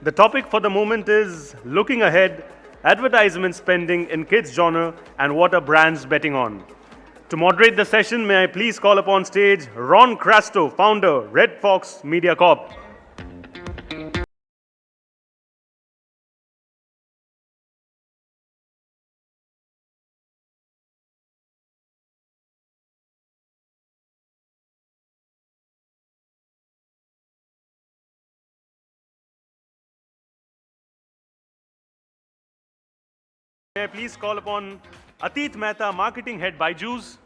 The topic for the moment is looking ahead, advertisement spending in kids genre and what are brands betting on. To moderate the session, may I please call upon stage Crasto, founder, RedFox Mediacorp. May I please call upon Atit Mehta, marketing head, BYJU'S.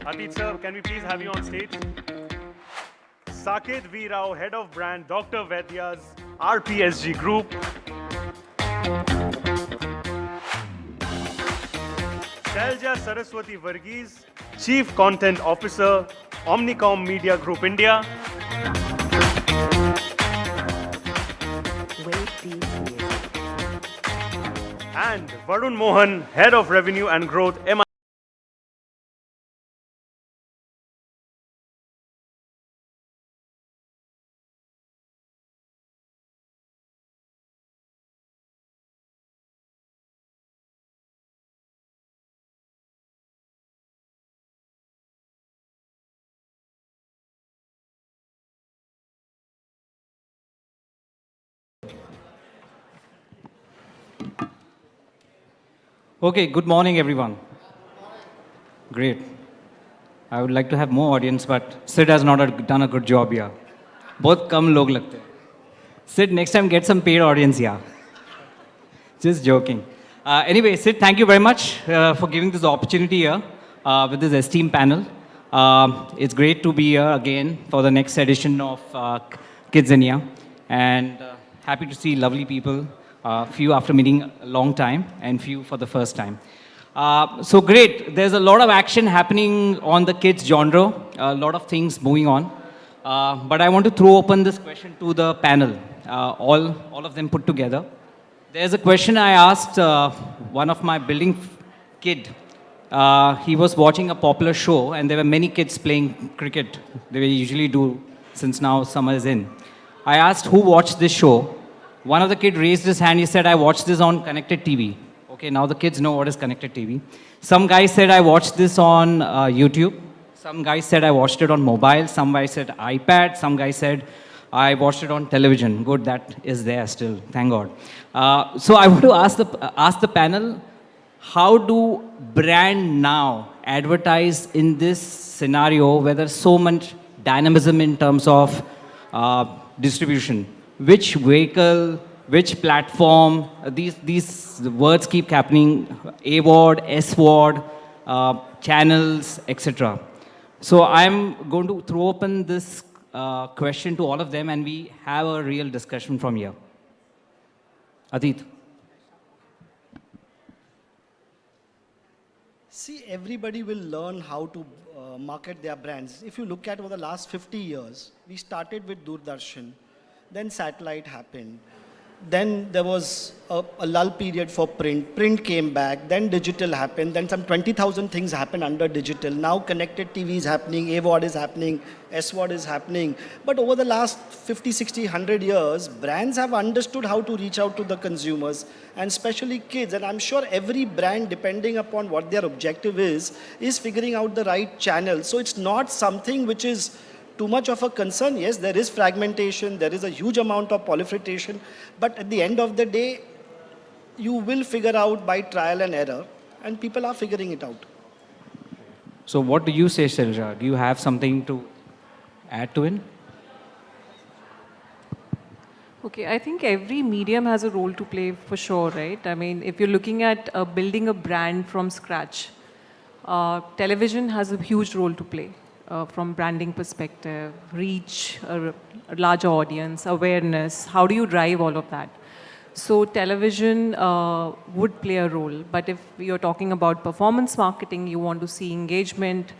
Atit sir, can we please have you on stage? Sakket Rao, head of brand, Dr. Vaidya's RPSG group. Shailja Saraswati Varghese, chief content officer, Omnicom Media Group India. And Varun Mohan, head of revenue and growth, MI. Okay, good morning, everyone. Great. I would like to have more audience, but Sid has not done a good job here. Both come log lagte. Sid, next time get some paid audience here. Just joking. Anyway, Sid, thank you very much for giving this opportunity here with this esteemed panel. It's great to be here again for the next edition of Kidzania, and happy to see lovely people. Few after meeting a long time and few for the first time. So great, there's a lot of action happening on the kids genre, a lot of things moving on. But I want to throw open this question to the panel, all of them put together. There's a question I asked one of my building kid. He was watching a popular show and there were many kids playing cricket. They usually do since now summer is in. I asked who watched this show. One of the kids raised his hand, he said, I watched this on connected TV. Okay, now the kids know what is connected TV. Some guy said, I watched this on YouTube. Some guy said, I watched it on mobile. Some guy said, iPad. Some guy said, I watched it on television. Good, that is there still, thank God. So I want to ask the panel, how do brand now advertise in this scenario where there's so much dynamism in terms of distribution? Which vehicle, which platform, these words keep happening, A-word, S-word, channels, etc. So I'm going to throw open this question to all of them and we have a real discussion from here. Atit. See, everybody will learn how to market their brands. If you look at over the last 50 years, we started with Doordarshan. Then satellite happened. Then there was a lull period for print. Print came back. Then digital happened. Then some 20,000 things happened under digital. Now connected TV is happening. A-word is happening. S-word is happening. But over the last 50, 60, 100 years, brands have understood how to reach out to the consumers and especially kids. And I'm sure every brand, depending upon what their objective is figuring out the right channel. So it's not something which is too much of a concern. Yes, there is fragmentation, there is a huge amount of proliferation, but at the end of the day, you will figure out by trial and error, and people are figuring it out. So what do you say, Shailja? Do you have something to add to it? Okay, I think every medium has a role to play for sure, right? I mean, if you're looking at building a brand from scratch, television has a huge role to play. From branding perspective, reach, a larger audience, awareness, how do you drive all of that? So television would play a role, but if you're talking about performance marketing, you want to see engagement,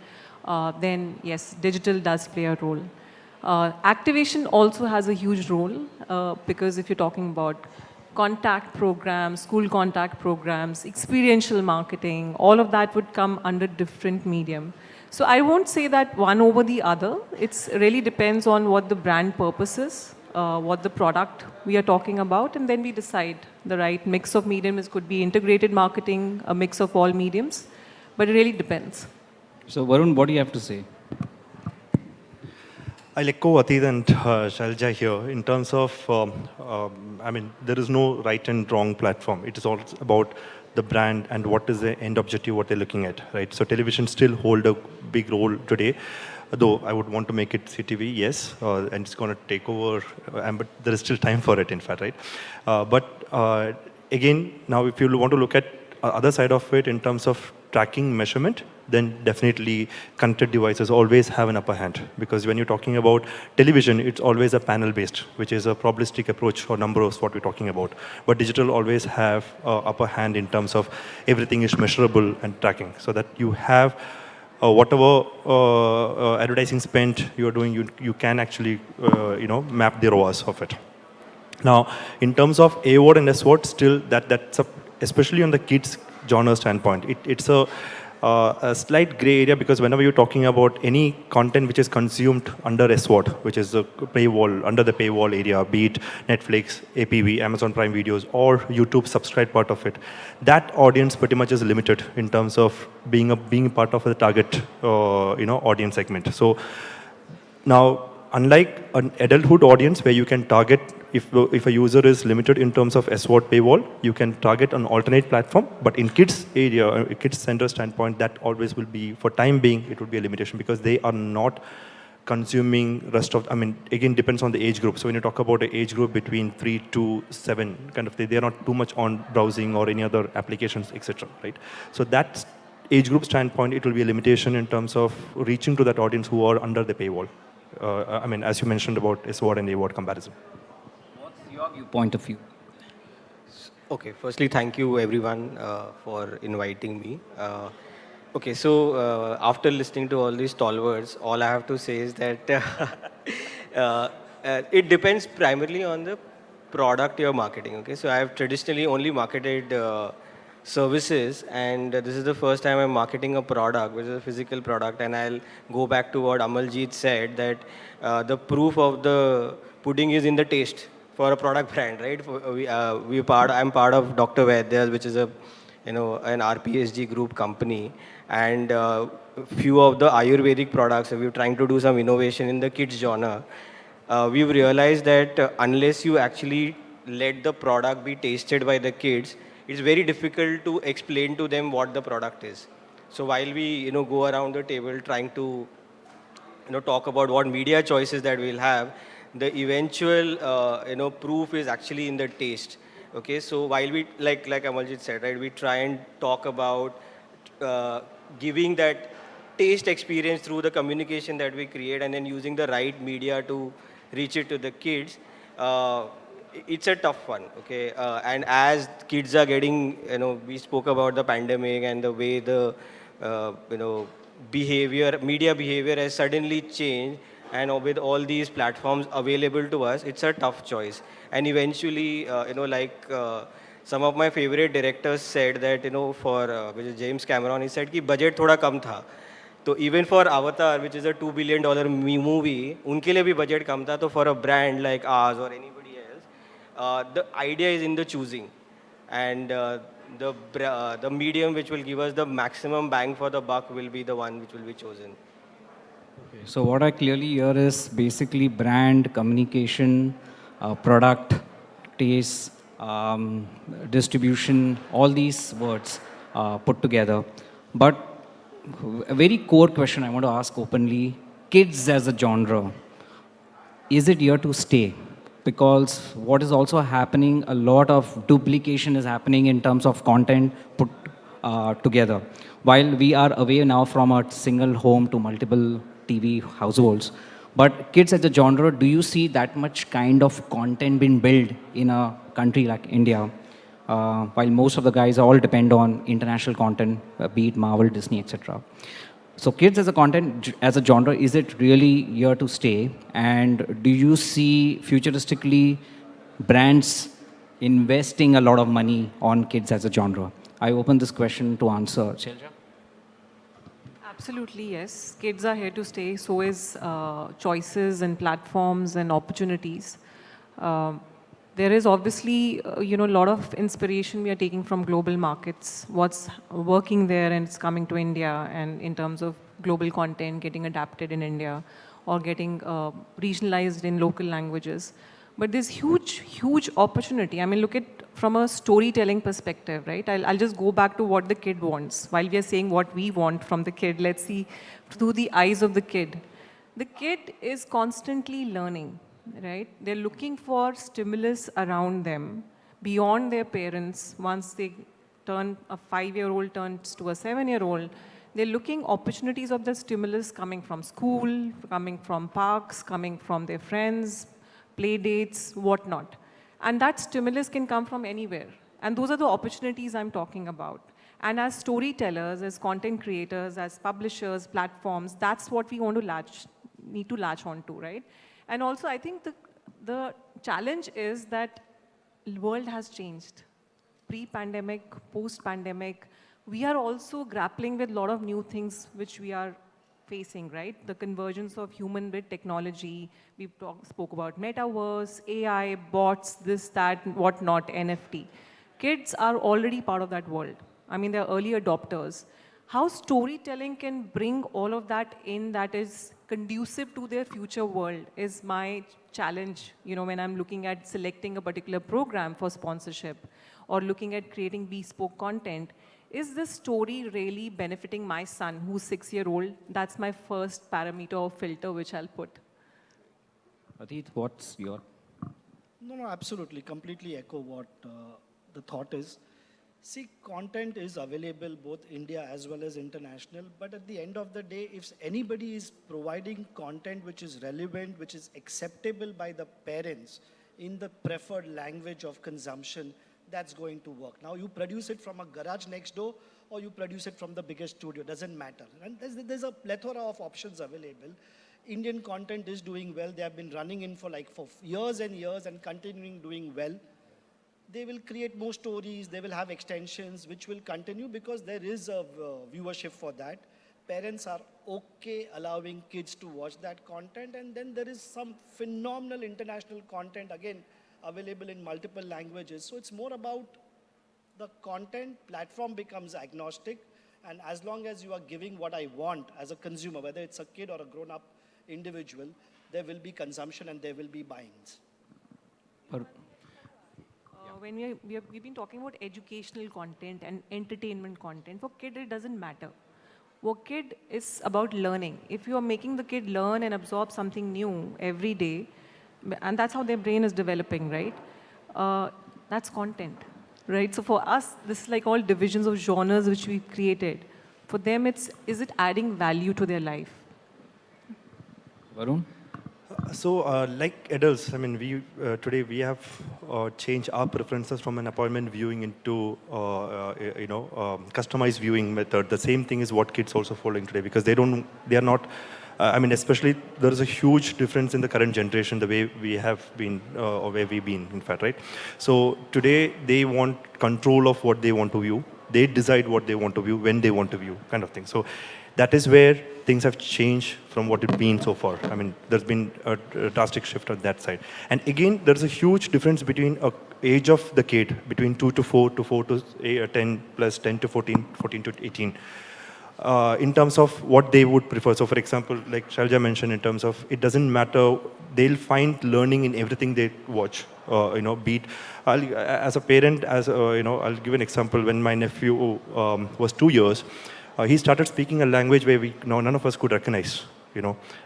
then yes, digital does play a role. Activation also has a huge role because if you're talking about contact programs, school contact programs, experiential marketing, all of that would come under different medium. So I won't say that one over the other. It really depends on what the brand purpose is, what the product we are talking about, and then we decide the right mix of mediums. It could be integrated marketing, a mix of all mediums, but it really depends. So Varun, what do you have to say? I'll echo Atit and Shailja here in terms of, I mean, there is no right and wrong platform. It is all about the brand and what is the end objective, what they're looking at, right? So television still hold a big role today, though I would want to make it CTV, yes, and it's going to take over, but there is still time for it, in fact, right? But again, now if you want to look at other side of it in terms of tracking measurement, then definitely connected devices always have an upper hand. Because when you're talking about television, it's always a panel-based, which is a probabilistic approach or numbers what we're talking about. But digital always have upper hand in terms of everything is measurable and tracking. So that you have whatever advertising spend you're doing, you can actually map the ROAS of it. Now, in terms of A word and S word, still that's especially on the kids genre standpoint, it's a slight gray area, because whenever you're talking about any content which is consumed under SWOT, which is the paywall, under the paywall area, be it Netflix, APV, Amazon Prime Videos, or YouTube subscribe part of it, that audience pretty much is limited in terms of being a part of the target audience segment. So now, unlike an adulthood audience where you can target, if a user is limited in terms of SWOT paywall, you can target an alternate platform. But in kids area, kids center standpoint, that always will be, for time being, it would be a limitation, because they are not consuming rest of, I mean, again, depends on the age group. So when you talk about an age group between 3 to 7, kind of, they are not too much on browsing or any other applications, etc. Right? So that age group standpoint, it will be a limitation in terms of reaching to that audience who are under the paywall. I mean, as you mentioned about SWOT and AWOT comparison. What's your viewpoint of view? Okay, firstly, thank you everyone for inviting me. Okay, so after listening to all these stalwarts, all I have to say is that it depends primarily on the product you're marketing. Okay, so I have traditionally only marketed services, and this is the first time I'm marketing a product, which is a physical product. And I'll go back to what Amaljeet said, that the proof of the pudding is in the taste for a product brand, right? I'm part of Dr. Vaidya, which is an RPSG group company, and few of the Ayurvedic products, we're trying to do some innovation in the kids genre. We've realized that unless you actually let the product be tasted by the kids, it's very difficult to explain to them what the product is. So while we go around the table trying to talk about what media choices that we'll have, the eventual proof is actually in the taste. Okay, so while we like Amaljeet said, right, we try and talk about giving that taste experience through the communication that we create, and then using the right media to reach it to the kids. It's a tough one, okay? And as kids are getting, we spoke about the pandemic and the way the, media behavior has suddenly changed, and with all these platforms available to us, it's a tough choice. And eventually, some of my favorite directors said that, which is James Cameron, he said that budget thoda kam tha. So even for Avatar, which is a $2 billion movie, unke liye bhi budget kam tha. So for a brand like ours or anybody, the idea is in the choosing, and the medium which will give us the maximum bang for the buck will be the one which will be chosen. Okay. So what I clearly hear is basically brand, communication, product, taste, distribution, all these words put together. But a very core question I want to ask openly, kids as a genre, is it here to stay? Because what is also happening, a lot of duplication is happening in terms of content put together. While we are away now from a single home to multiple TV households, but kids as a genre, do you see that much kind of content being built in a country like India? While most of the guys all depend on international content, be it Marvel, Disney, etc. So kids as a content, as a genre, is it really here to stay? And do you see futuristically brands investing a lot of money on kids as a genre? I open this question to answer. Shailja? Absolutely, yes. Kids are here to stay. So is choices and platforms and opportunities. There is obviously, a lot of inspiration we are taking from global markets. What's working there and it's coming to India, and in terms of global content getting adapted in India or getting regionalized in local languages. But there's huge, huge opportunity. I mean, look at from a storytelling perspective, right? I'll just go back to what the kid wants. While we are saying what we want from the kid, let's see through the eyes of the kid. The kid is constantly learning, right? They're looking for stimulus around them, beyond their parents. Once they turn, a 5-year-old turns to a 7-year-old, they're looking opportunities of the stimulus coming from school, coming from parks, coming from their friends, play dates, whatnot. And that stimulus can come from anywhere. And those are the opportunities I'm talking about. And as storytellers, as content creators, as publishers, platforms, that's what we want to need to latch onto, right? And also, I think the challenge is that the world has changed. Pre-pandemic, post-pandemic, we are also grappling with a lot of new things which we are facing, right? The convergence of human with technology. We spoke about metaverse, AI, bots, this, that, whatnot, NFT. Kids are already part of that world. I mean, they're early adopters. How storytelling can bring all of that in that is conducive to their future world is my challenge, when I'm looking at selecting a particular program for sponsorship or looking at creating bespoke content. Is this story really benefiting my son who's 6-year-old? That's my first parameter or filter which I'll put. Atit, what's your? No, absolutely. Completely echo what the thought is. See, content is available both India as well as international, but at the end of the day, if anybody is providing content which is relevant, which is acceptable by the parents in the preferred language of consumption, that's going to work. Now, you produce it from a garage next door or you produce it from the biggest studio, doesn't matter. And there's a plethora of options available. Indian content is doing well. They have been running in for years and years and continuing doing well. They will create more stories. They will have extensions, which will continue because there is a viewership for that. Parents are okay allowing kids to watch that content. And then there is some phenomenal international content, again, available in multiple languages. So it's more about the content. Platform becomes agnostic. And as long as you are giving what I want as a consumer, whether it's a kid or a grown-up individual, there will be consumption and there will be buyings. When we've been talking about educational content and entertainment content, for kid it doesn't matter. For kid is about learning. If you are making the kid learn and absorb something new every day, and that's how their brain is developing, right? That's content, right? So for us, this is like all divisions of genres which we've created. For them, is it adding value to their life? Varun? So, like adults, I mean, today we have changed our preferences from an appointment viewing into, customized viewing method. The same thing is what kids also following today because they are not. Especially there is a huge difference in the current generation, the way we have been or where we've been, in fact, right? So today they want control of what they want to view. They decide what they want to view, when they want to view, kind of thing. So that is where things have changed from what it's been so far. I mean, there's been a drastic shift on that side. And again, there's a huge difference between age of the kid, between 2 to 4 to 4 to 10 plus 10 to 14, 14 to 18. In terms of what they would prefer. So for example, like Shailja mentioned, in terms of it doesn't matter, they'll find learning in everything they watch. As a parent, I'll give an example. When my nephew was 2 years, he started speaking a language where none of us could recognize,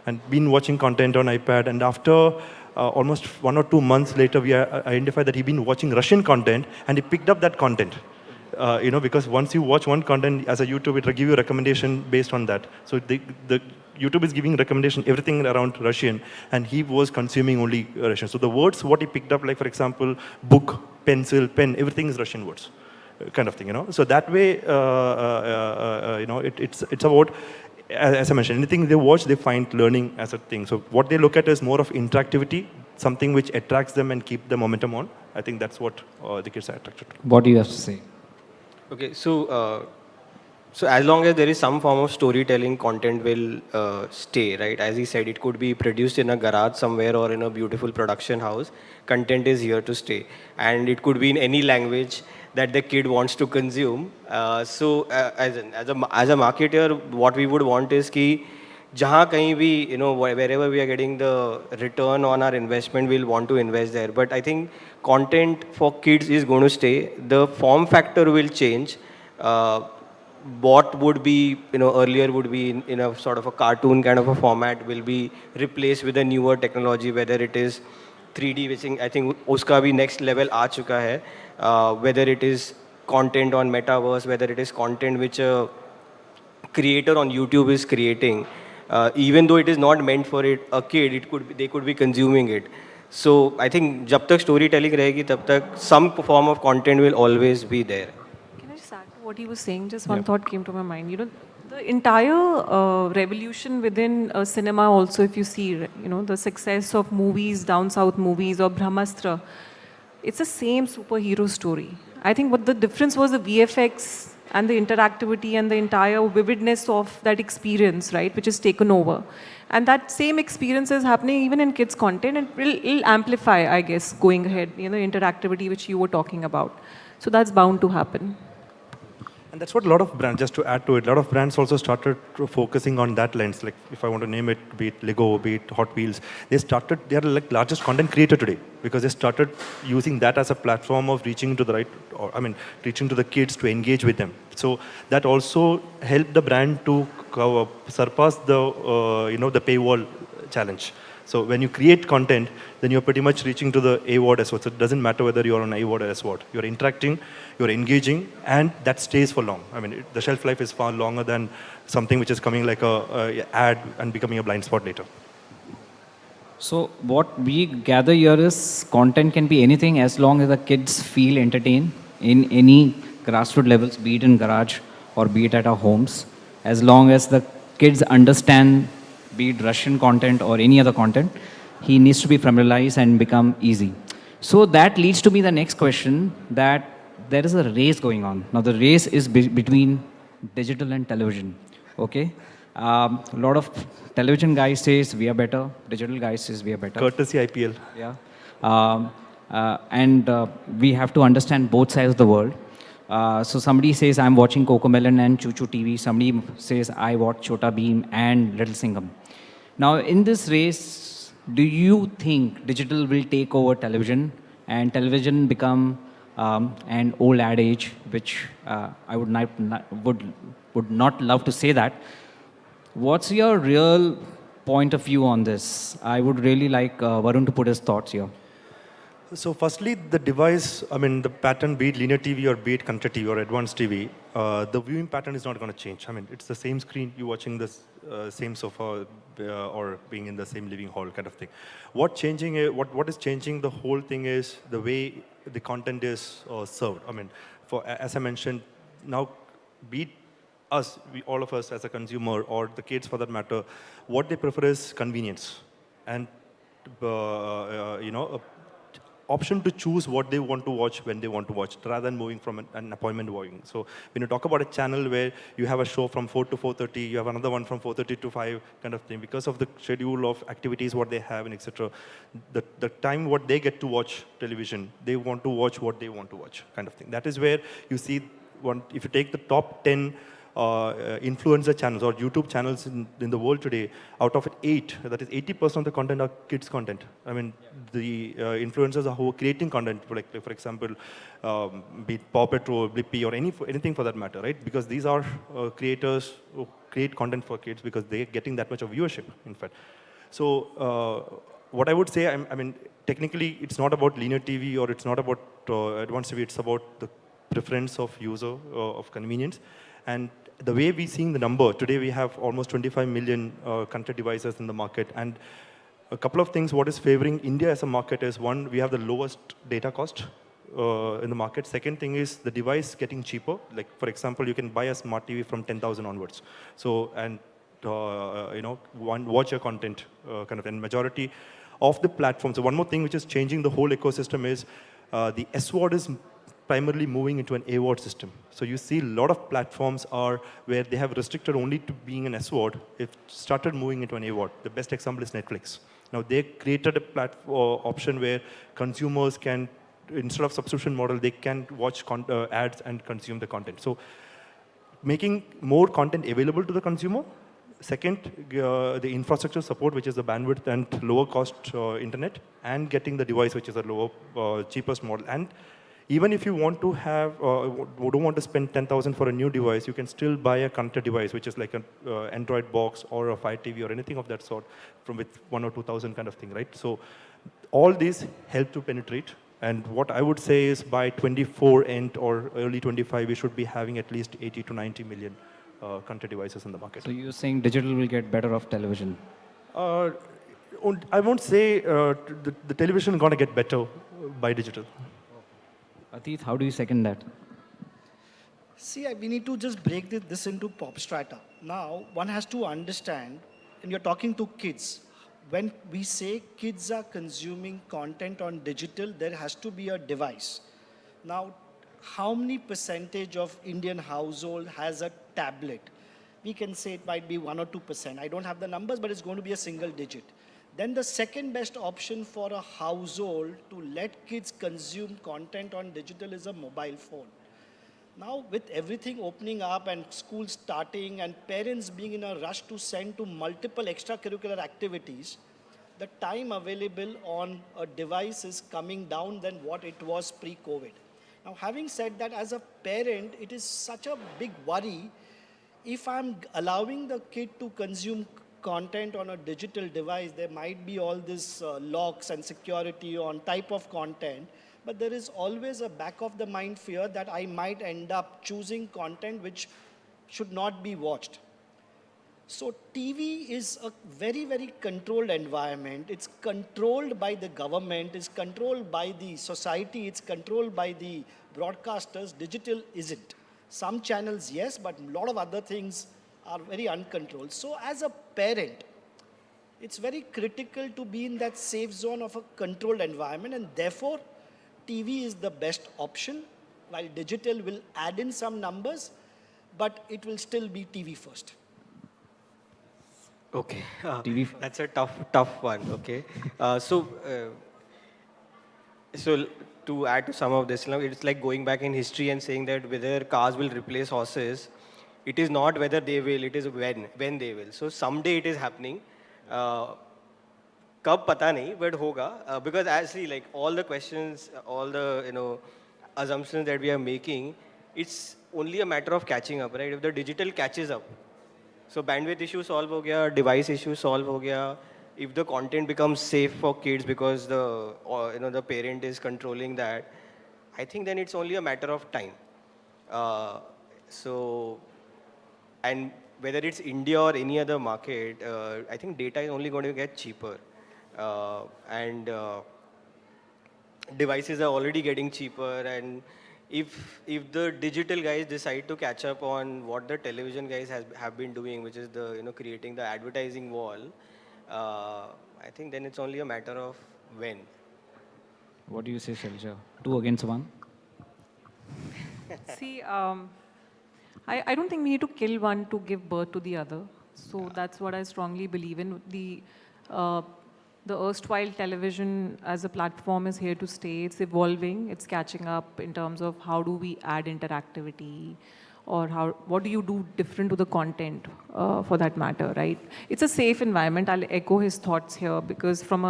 and been watching content on iPad. And after almost 1 or 2 months later, we identified that he'd been watching Russian content and he picked up that content. Because once you watch one content as a YouTube, it will give you a recommendation based on that. So the YouTube is giving recommendation, everything around Russian, and he was consuming only Russian. So the words, what he picked up, like for example, book, pencil, pen, everything is Russian words, kind of thing, So that way, it's about, as I mentioned, anything they watch, they find learning as a thing. So what they look at is more of interactivity, something which attracts them and keep the momentum on. I think that's what the kids are attracted to. What do you have to say? Okay, so So as long as there is some form of storytelling, content will stay, right? As he said, it could be produced in a garage somewhere or in a beautiful production house. Content is here to stay, and it could be in any language that the kid wants to consume. As a marketer, what we would want is कि जहाँ कहीं भी, wherever we are getting the return on our investment, we'll want to invest there. But I think content for kids is going to stay. The form factor will change. What would be, earlier would be in a sort of a cartoon kind of a format will be replaced with a newer technology, whether it is 3D, which I think uska bhi next level aa chuka hai. Whether it is content on Metaverse, whether it is content which a creator on YouTube is creating, even though it is not meant for a kid, they could be consuming it. So I think jab tak storytelling rahegi, tab tak some form of content will always be there. Can I just add to what he was saying? Just one thought came to my mind. The entire revolution within cinema also, if you see, the success of movies, down south movies or Brahmastra, it's the same superhero story. I think what the difference was the VFX and the interactivity and the entire vividness of that experience, right, which is taken over. And that same experience is happening even in kids' content, and it'll amplify, I guess, going ahead, the interactivity which you were talking about. So that's bound to happen. And that's what a lot of brands, just to add to it, a lot of brands also started focusing on that lens. Like if I want to name it, be it Lego, be it Hot Wheels, they are like largest content creator today because they started using that as a platform of reaching to reaching to the kids to engage with them. So that also helped the brand to surpass the paywall challenge. So when you create content, then you're pretty much reaching to the A-word as well. So it doesn't matter whether you're on A-word or S-word. You're interacting, you're engaging, and that stays for long. I mean, the shelf life is far longer than something which is coming like a ad and becoming a blind spot later. So what we gather here is content can be anything as long as the kids feel entertained in any grassroots levels, be it in garage or be it at our homes. As long as the kids understand, be it Russian content or any other content, he needs to be familiarized and become easy. So that leads to me the next question, that there is a race going on. Now the race is between digital and television, okay? A lot of television guys says we are better, digital guys says we are better. Courtesy IPL. Yeah. We have to understand both sides of the world. So somebody says I'm watching Cocomelon and Choo Choo TV. Somebody says I watch Chota Bheem and Little Singham. Now in this race, do you think digital will take over television and television become an old adage, which I would not love to say that. What's your real point of view on this? I would really like Varun to put his thoughts here. So firstly, the device, the pattern, be it linear TV or be it connected TV or advanced TV, the viewing pattern is not going to change. It's the same screen, you watching the same sofa or being in the same living hall kind of thing. What is changing the whole thing is the way the content is served. As I mentioned, now be it us, all of us as a consumer or the kids for that matter, what they prefer is convenience and option to choose what they want to watch when they want to watch, rather than moving from an appointment viewing. So when you talk about a channel where you have a show from 4 to 4:30, you have another one from 4:30 to 5 kind of thing, because of the schedule of activities, what they have and etc., the time what they get to watch television, they want to watch what they want to watch kind of thing. That is where you see, if you take the top 10 influencer channels or YouTube channels in the world today, out of 8, that is 80% of the content are kids content. The influencers are who are creating content, like for example, be it Paw Patrol, Blippi, or anything for that matter, right? Because these are creators who create content for kids because they're getting that much of viewership, in fact. So what I would say, technically, it's not about linear TV or it's not about advanced TV, it's about the preference of user, of convenience. And the way we're seeing the number, today we have almost 25 million connected devices in the market. And a couple of things, what is favoring India as a market is, one, we have the lowest data cost in the market. Second thing is the device getting cheaper. Like, for example, you can buy a smart TV from 10,000 onwards. So, and, watch your content kind of, and majority of the platforms. So one more thing which is changing the whole ecosystem is the S-word is primarily moving into an AVOD system. So you see a lot of platforms are where they have restricted only to being an SVOD. It started moving into an AVOD. The best example is Netflix. Now they created a platform option where consumers can, instead of subscription model, they can watch ads and consume the content. So making more content available to the consumer. Second, the infrastructure support, which is the bandwidth and lower cost internet, and getting the device, which is a lower, cheapest model. And even if you want to have, don't want to spend 10,000 for a new device, you can still buy a connected device, which is like an Android box or a Fire TV or anything of that sort, from with 1,000 or 2,000 kind of thing, right? So all these help to penetrate. And what I would say is by 24 end or early 25, we should be having at least 80 to 90 million connected devices in the market. So you're saying digital will get better off television? I won't say the television is going to get better by digital. Atit, how do you second that? See, we need to just break this into pop strata. Now, one has to understand, and you're talking to kids, when we say kids are consuming content on digital, there has to be a device. Now, how many percentage of Indian household has a tablet? We can say it might be 1 or 2%. I don't have the numbers, but it's going to be a single digit. Then the second best option for a household to let kids consume content on digital is a mobile phone. Now, with everything opening up and schools starting and parents being in a rush to send to multiple extracurricular activities, the time available on a device is coming down than what it was pre-COVID. Now, having said that, as a parent, it is such a big worry if I'm allowing the kid to consume content on a digital device. There might be all this locks and security on type of content, but there is always a back of the mind fear that I might end up choosing content which should not be watched. So TV is a very, very controlled environment. It's controlled by the government, it's controlled by the society, it's controlled by the broadcasters. Digital isn't. Some channels, yes, but a lot of other things are very uncontrolled. So as a parent, it's very critical to be in that safe zone of a controlled environment, and therefore TV is the best option, while digital will add in some numbers, but it will still be TV first. Okay, TV. that's a tough one. Okay, so to add to some of this, it's like going back in history and saying that whether cars will replace horses. It is not whether they will, it is when they will. So someday it is happening. Kab pata nahi, but hoga. Because actually, like all the questions, all the assumptions that we are making, it's only a matter of catching up, right? If the digital catches up, so bandwidth issue solve ho gaya, device issue solve ho gaya. If the content becomes safe for kids because the parent is controlling that, I think then it's only a matter of time. And whether it's India or any other market, I think data is only going to get cheaper. And devices are already getting cheaper. And if the digital guys decide to catch up on what the television guys have been doing, which is creating the advertising wall, I think then it's only a matter of when. What do you say, Shailja? 2 against 1? See, I don't think we need to kill one to give birth to the other. So that's what I strongly believe in. The erstwhile television as a platform is here to stay. It's evolving. It's catching up in terms of how do we add interactivity, or what do you do different to the content for that matter, right? It's a safe environment. I'll echo his thoughts here, because from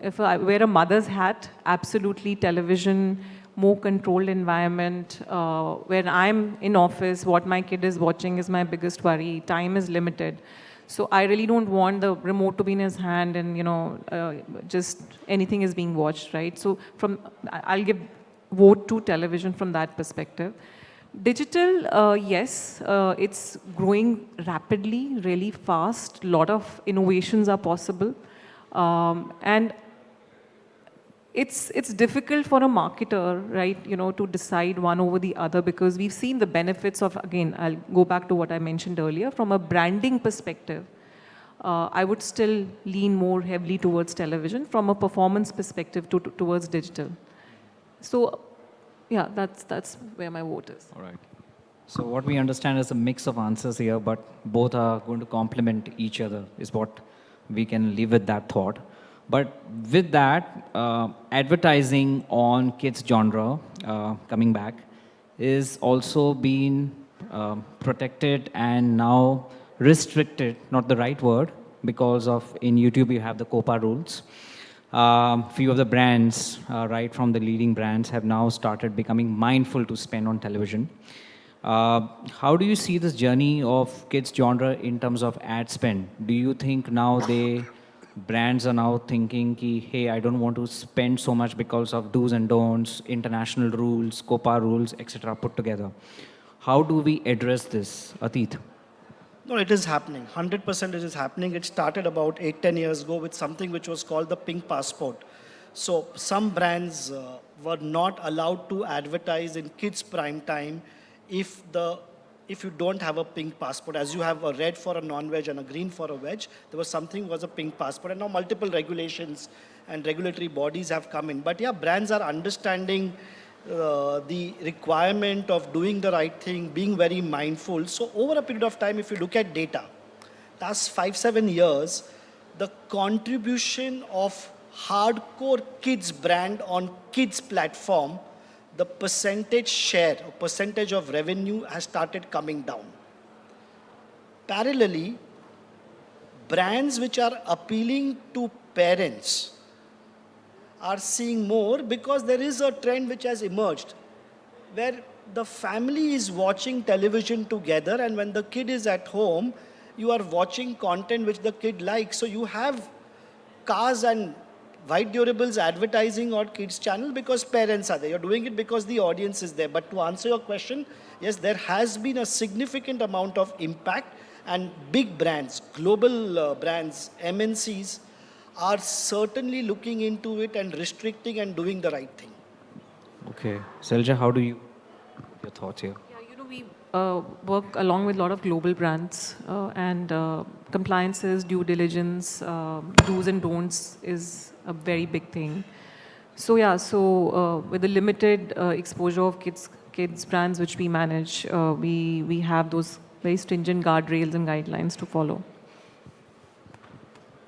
if I wear a mother's hat, absolutely television, more controlled environment. When I'm in office, what my kid is watching is my biggest worry. Time is limited. So I really don't want the remote to be in his hand and, just anything is being watched, right? So I'll give vote to television from that perspective. Digital, yes, it's growing rapidly, really fast. A lot of innovations are possible. And it's difficult for a marketer, right, to decide one over the other, because we've seen the benefits of, again, I'll go back to what I mentioned earlier, from a branding perspective. I would still lean more heavily towards television, from a performance perspective towards digital. So yeah, that's where my vote is. All right. So what we understand is a mix of answers here, but both are going to complement each other, is what we can leave with that thought. But with that, advertising on kids genre, coming back, is also being protected and now restricted, not the right word, because of in YouTube you have the COPA rules. Few of the brands, right from the leading brands, have now started becoming mindful to spend on television. How do you see this journey of kids genre in terms of ad spend? Do you think now brands are now thinking, ki, hey, I don't want to spend so much because of do's and don'ts, international rules, COPA rules, etc. put together? How do we address this, Atit? No, it is happening. 100% it is happening. It started about 8-10 years ago with something which was called the pink passport. So some brands were not allowed to advertise in kids prime time if you don't have a pink passport. As you have a red for a non-veg and a green for a veg, there was a pink passport. And now multiple regulations and regulatory bodies have come in. But yeah, brands are understanding the requirement of doing the right thing, being very mindful. So over a period of time, if you look at data, last 5-7 years, the contribution of hardcore kids brand on kids platform, the percentage share or percentage of revenue has started coming down. Parallelly, brands which are appealing to parents are seeing more because there is a trend which has emerged where the family is watching television together, and when the kid is at home, you are watching content which the kid likes. So you have cars and white durables advertising on kids channel because parents are there. You're doing it because the audience is there. But to answer your question, yes, there has been a significant amount of impact, and big brands, global brands, MNCs, are certainly looking into it and restricting and doing the right thing. Okay. Shailja, how do you, your thoughts here? Yeah, you know, we work along with a lot of global brands and compliances, due diligence, do's and don'ts is a very big thing. So yeah, with the limited exposure of kids brands which we manage, we have those very stringent guardrails and guidelines to follow.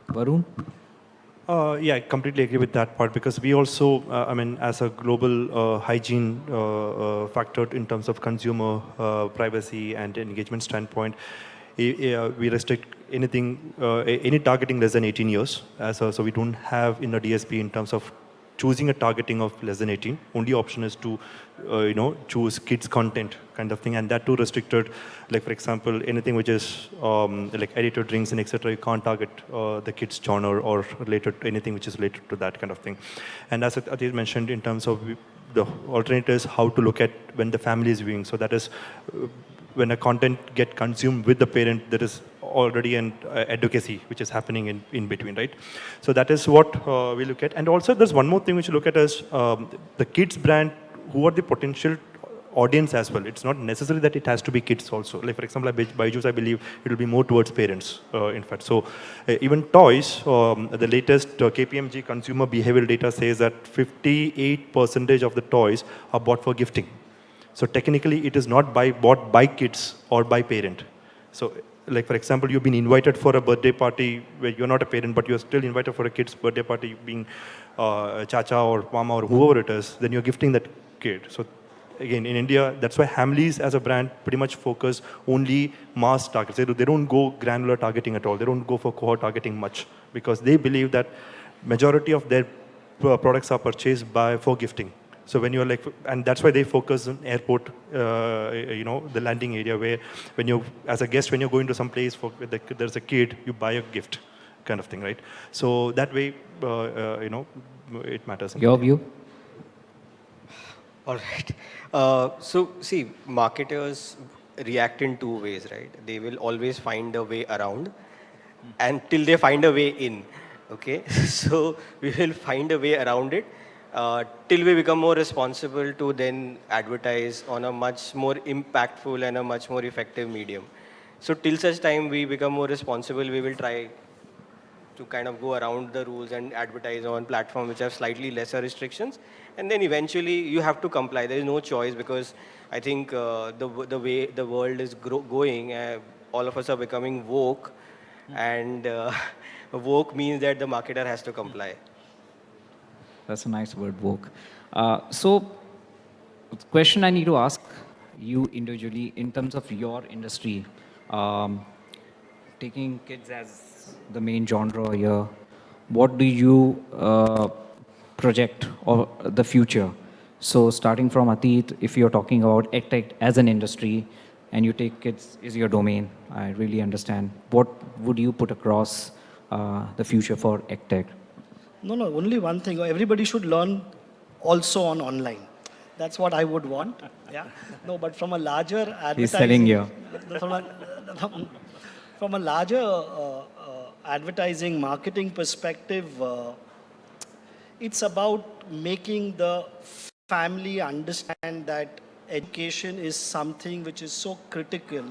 Varun? Yeah, I completely agree with that part because we also, I mean, as a global hygiene factor in terms of consumer privacy and engagement standpoint, we restrict anything, any targeting less than 18 years. So we don't have in a DSP in terms of choosing a targeting of less than 18. Only option is to, choose kids content kind of thing, and that too restricted. Like for example, anything which is like edited drinks and etc. You can't target the kids genre or related to anything which is related to that kind of thing. And as Atit mentioned, in terms of the alternative is how to look at when the family is viewing. So that is when a content get consumed with the parent, there is already an advocacy which is happening in between, right? So that is what we look at. And also there's one more thing we should look at is the kids brand, who are the potential audience as well. It's not necessary that it has to be kids also. Like for example, at BYJU'S, I believe it will be more towards parents, in fact. So even toys, the latest KPMG consumer behavioral data says that 58% of the toys are bought for gifting. So technically, it is not bought by kids or by parent. So like for example, you've been invited for a birthday party where you're not a parent, but you're still invited for a kid's birthday party, being chacha or mama or whoever it is, then you're gifting that kid. So again, in India, that's why Hamleys as a brand pretty much focus only mass targets. They don't go granular targeting at all. They don't go for cohort targeting much because they believe that majority of their products are purchased for gifting. So when you're like, and that's why they focus on airport, the landing area where when you, as a guest, when you're going to some place there's a kid, you buy a gift kind of thing, right? So that way, it matters. Your view? All right. So see, marketers react in two ways, right? They will always find a way around until they find a way in. Okay, so we will find a way around it till we become more responsible to then advertise on a much more impactful and a much more effective medium. So till such time we become more responsible, we will try to kind of go around the rules and advertise on platforms which have slightly lesser restrictions. And then eventually you have to comply. There is no choice because I think the way the world is going, all of us are becoming woke. And woke means that the marketer has to comply. That's a nice word, woke. So, the question I need to ask you individually in terms of your industry, taking kids as the main genre here, what do you project or the future? So, starting from Atit, if you're talking about EdTech as an industry, and you take kids is your domain, I really understand. What would you put across the future for EdTech? No, only one thing. Everybody should learn also on online. That's what I would want. Yeah. No, but from a larger advertising... He's selling here. From a larger advertising marketing perspective, it's about making the family understand that education is something which is so critical,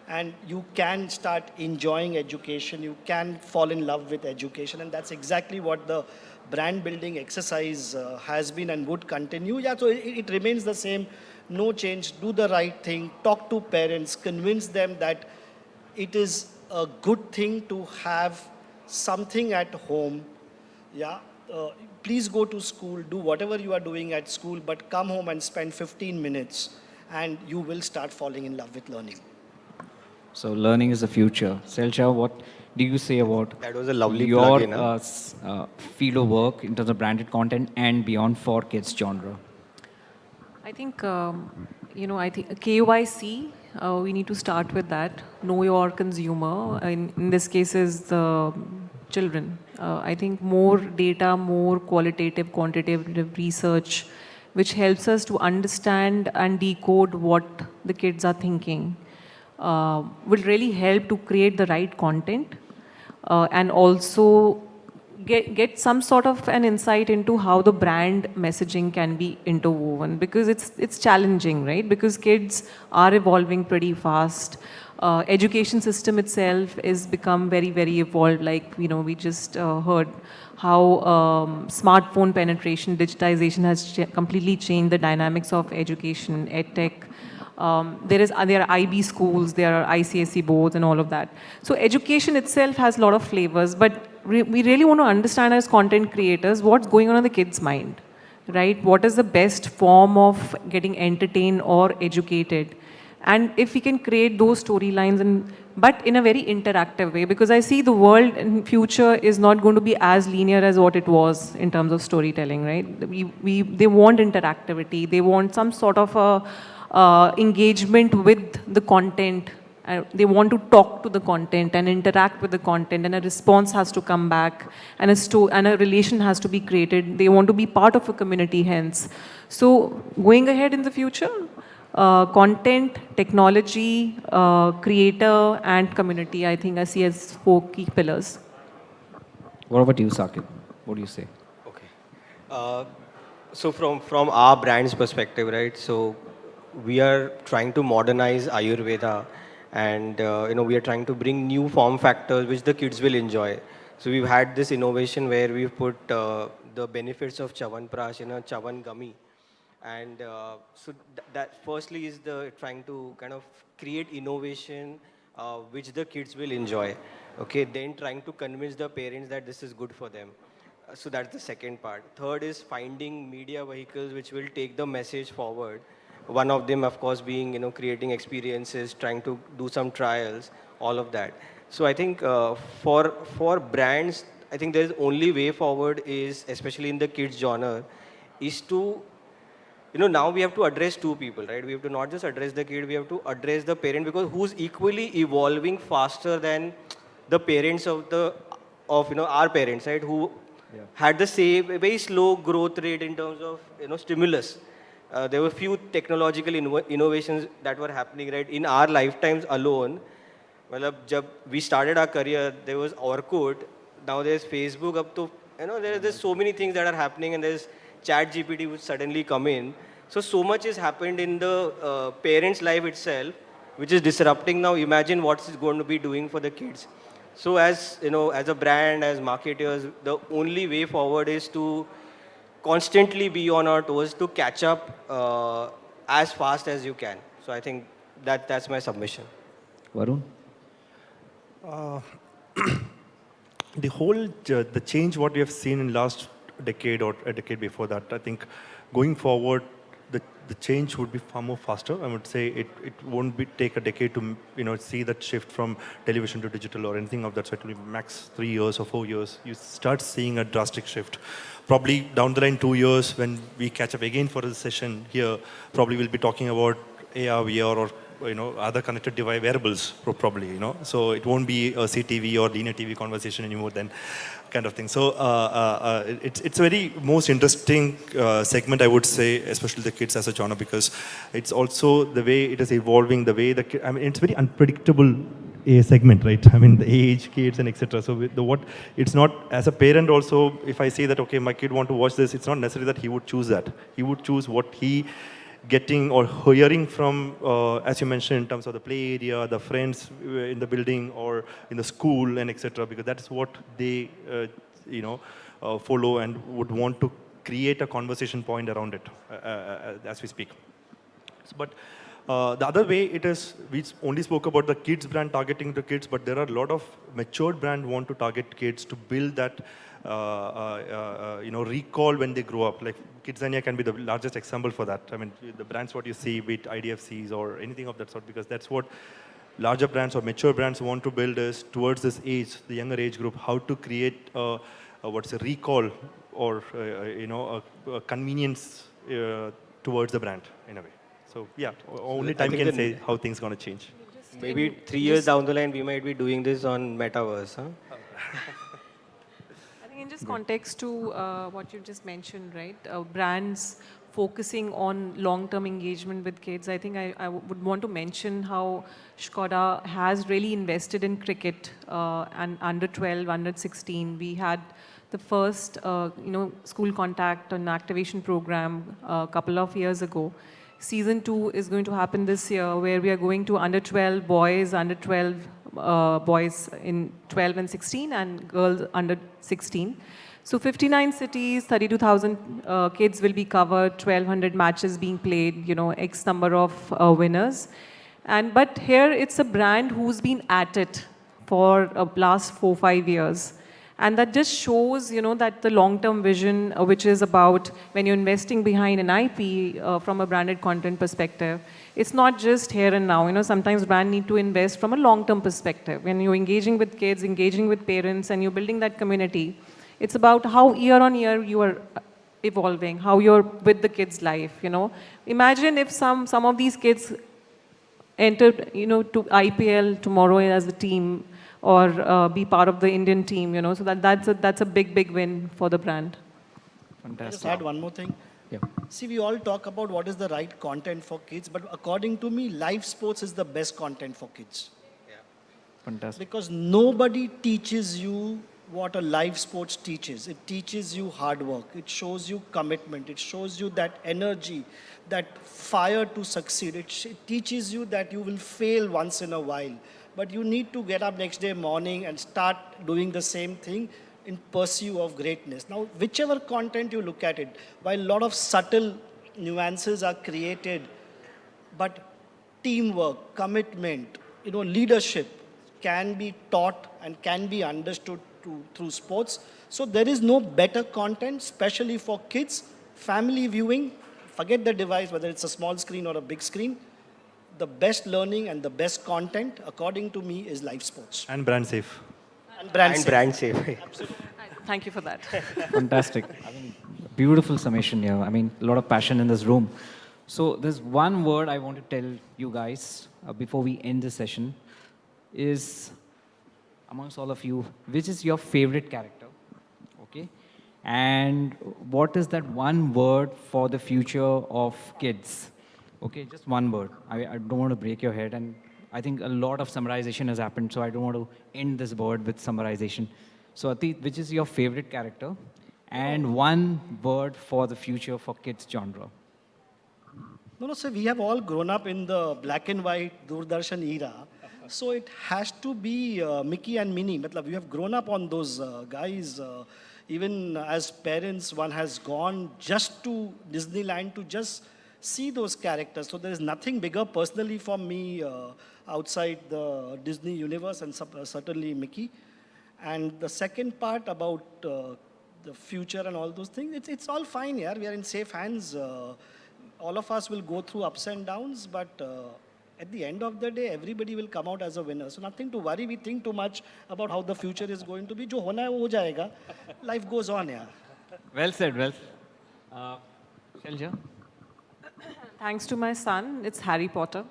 and you can start enjoying education, you can fall in love with education, and that's exactly what the brand building exercise has been and would continue. Yeah, so it remains the same, no change, do the right thing, talk to parents, convince them that it is a good thing to have something at home. Yeah, please go to school, do whatever you are doing at school, but come home and spend 15 minutes and you will start falling in love with learning. So learning is the future. Shailja, what do you say about that was a lovely your plug-in, field of work in terms of branded content and beyond for kids genre? I think, I think KYC, we need to start with that. Know your consumer. In this case is the children. I think more data, more qualitative, quantitative research, which helps us to understand and decode what the kids are thinking, will really help to create the right content and also get some sort of an insight into how the brand messaging can be interwoven, because it's challenging, right? Because kids are evolving pretty fast. Education system itself is become very, very evolved. Like, we just heard how smartphone penetration, digitization has completely changed the dynamics of education, edtech. There are IB schools, there are ICSE boards and all of that. So education itself has a lot of flavors, but we really want to understand as content creators what's going on in the kids' mind, right? What is the best form of getting entertained or educated? And if we can create those storylines, but in a very interactive way, because I see the world in future is not going to be as linear as what it was in terms of storytelling, right? They want interactivity, they want some sort of a engagement with the content. They want to talk to the content and interact with the content, and a response has to come back, and a relation has to be created. They want to be part of a community hence. So going ahead in the future, content, technology, creator, and community, I think I see as 4 key pillars. What about you, Sakket? What do you say? Okay. So from our brand's perspective, right? So we are trying to modernize Ayurveda, and we are trying to bring new form factors which the kids will enjoy. So we've had this innovation where we've put the benefits of Chawanprash in a Chawan gummy. And so that firstly is trying to kind of create innovation which the kids will enjoy. Okay, then trying to convince the parents that this is good for them. So that's the second part. Third is finding media vehicles which will take the message forward. One of them, of course, being creating experiences, trying to do some trials, all of that. So I think for brands, I think there's only way forward is, especially in the kids genre, is to now we have to address 2 people, right? We have to not just address the kid, we have to address the parent, because who's equally evolving faster than the parents of our parents, right? Who had the same very slow growth rate in terms of stimulus. There were few technological innovations that were happening, right? In our lifetimes alone, when we started our career, there was Orkut. Now there's Facebook. Up to there's so many things that are happening, and there's Chat GPT would suddenly come in. So much has happened in the parents' life itself, which is disrupting now. Imagine what it's going to be doing for the kids. So as you know, as a brand, as marketers, the only way forward is to constantly be on our toes to catch up as fast as you can. So I think that's my submission. Varun? The whole the change what we have seen in last decade or a decade before that, I think going forward, the change would be far more faster. I would say it won't take a decade to see that shift from television to digital or anything of that sort. It will be max 3 years or 4 years. You start seeing a drastic shift. Probably down the line 2 years when we catch up again for the session here, probably we'll be talking about AR, VR or other connected device wearables probably, So it won't be a CTV or linear TV conversation anymore then kind of thing. So it's a very most interesting segment, I would say, especially the kids as a genre, because it's also the way it is evolving, the way it's very unpredictable a segment, right? I mean, the age, kids and etc. So it's not, as a parent also, if I say that, okay, my kid want to watch this, it's not necessary that he would choose that. He would choose what he getting or hearing from, as you mentioned, in terms of the play area, the friends in the building or in the school and etc. Because that's what they, follow and would want to create a conversation point around it as we speak. But the other way it is, we only spoke about the kids brand targeting the kids, but there are a lot of matured brand want to target kids to build that recall when they grow up. Like Kidzania can be the largest example for that. I mean, the brands what you see with IDFCs or anything of that sort, because that's what larger brands or mature brands want to build is towards this age, the younger age group, how to create what's a recall or a convenience towards the brand in a way. So yeah, only time can say how things gonna change. Maybe 3 years down the line, we might be doing this on Metaverse, huh? In just context to what you just mentioned, right? Brands focusing on long-term engagement with kids. I think I would want to mention how Skoda has really invested in cricket and under 12, under 16. We had the first, school contact and activation program a couple of years ago. Season 2 is going to happen this year, where we are going to under 12 boys, under 12 boys in 12 and 16, and girls under 16. So 59 cities, 32,000 kids will be covered, 1,200 matches being played, X number of winners. But here it's a brand who's been at it for last 4-5 years. And that just shows, that the long-term vision, which is about when you're investing behind an IP from a branded content perspective, it's not just here and now. Sometimes brand need to invest from a long-term perspective. When you're engaging with kids, engaging with parents, and you're building that community, it's about how year on year you are evolving, how you're with the kids' life. Imagine if some of these kids entered, to IPL tomorrow as a team, or be part of the Indian team, so that's a big win for the brand. Fantastic. Just add one more thing. Yeah. See, we all talk about what is the right content for kids, but according to me, live sports is the best content for kids. Yeah. Fantastic. Because nobody teaches you what a live sports teaches. It teaches you hard work. It shows you commitment. It shows you that energy, that fire to succeed. It teaches you that you will fail once in a while, but you need to get up next day morning and start doing the same thing in pursuit of greatness. Now, whichever content you look at it, while a lot of subtle nuances are created, but teamwork, commitment, leadership can be taught and can be understood through sports. So there is no better content, especially for kids, family viewing, forget the device, whether it's a small screen or a big screen. The best learning and the best content, according to me, is live sports. And brand safe. And brand safe. Absolutely. Thank you for that. Fantastic. Beautiful summation here. A lot of passion in this room. So there's one word I want to tell you guys before we end the session is, amongst all of you, which is your favorite character? Okay. And what is that one word for the future of kids? Okay, just one word. I don't want to break your head, and I think a lot of summarization has happened, so I don't want to end this word with summarization. So Atit, which is your favorite character? And one word for the future for kids genre. No, sir, we have all grown up in the black and white Doordarshan era. So it has to be Mickey and Minnie. Matlab, we have grown up on those guys. Even as parents, one has gone just to Disneyland to just see those characters. So there is nothing bigger personally for me outside the Disney universe and certainly Mickey. And the second part about the future and all those things, it's all fine here. We are in safe hands. All of us will go through ups and downs, but at the end of the day, everybody will come out as a winner. So nothing to worry. We think too much about how the future is going to be. Jo hona hai, wo ho jayega. Life goes on, yeah. Well said, well said. Shailja? Thanks to my son, it's Harry Potter.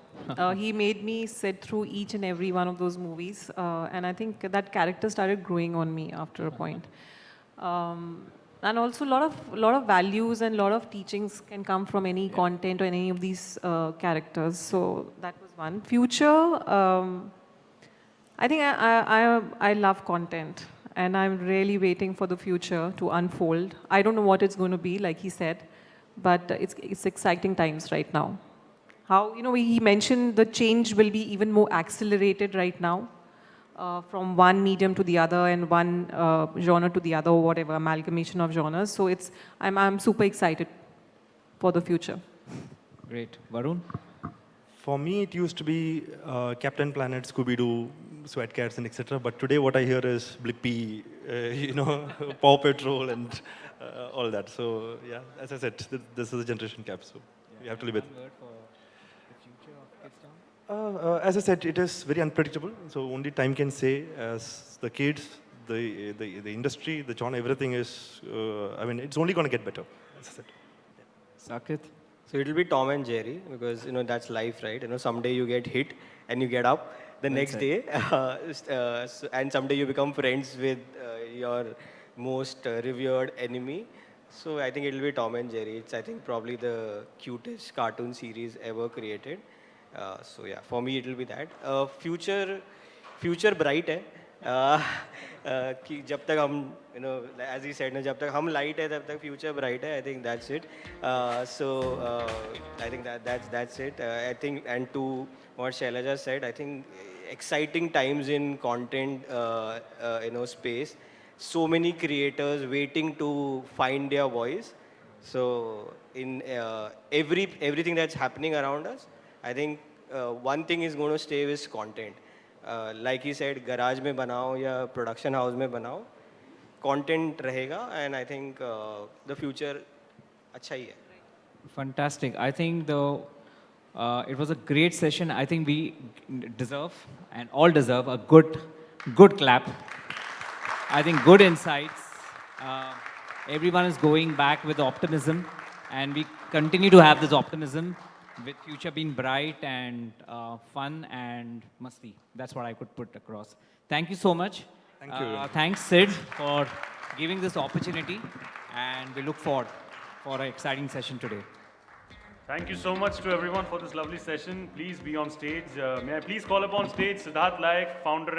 He made me sit through each and every one of those movies. And I think that character started growing on me after a point. And also a lot of values and a lot of teachings can come from any content or any of these characters. So that was one. Future, I think I love content. And I'm really waiting for the future to unfold. I don't know what it's going to be, like he said. But it's exciting times right now. How, he mentioned the change will be even more accelerated right now from one medium to the other and one genre to the other or whatever, amalgamation of genres. So I'm super excited for the future. Great. Varun? For me, it used to be Captain Planet, Scooby-Doo, Sweat Cats, and etc. But today, what I hear is Blippi, Paw Patrol, and all that. So, yeah, as I said, this is a generation gap, so we have to live with it. As I said, it is very unpredictable. So only time can say, as the kids, the industry, the genre, everything is, it's only going to get better, as I said. Sakket? So it'll be Tom and Jerry because that's life, right? Someday you get hit and you get up the next day, and someday you become friends with your most revered enemy. So I think it'll be Tom and Jerry. It's I think probably the cutest cartoon series ever created. So yeah, for me it'll be that. Future bright है. कि जब तक हम as he said जब तक हम light है तब तक future bright है. I think that's it. So I think that's it. I think, and to what Shailja said, I think exciting times in content space. So many creators waiting to find their voice. So in everything that's happening around us, I think one thing is going to stay with content. Like he said, garage में बनाओ या production house में बनाओ, content रहेगा, and I think the future अच्छा ही है. Fantastic. I think it was a great session. I think we deserve and all deserve a good clap. I think good insights. Everyone is going back with optimism, and we continue to have this optimism with future being bright and fun and masti. That's what I could put across. Thank you so much. Thank you. Thanks, Sid, for giving this opportunity, and we look forward for an exciting session today. Thank you so much to everyone for this lovely session. Please be on stage. May I please call upon stage Siddharth Laik, founder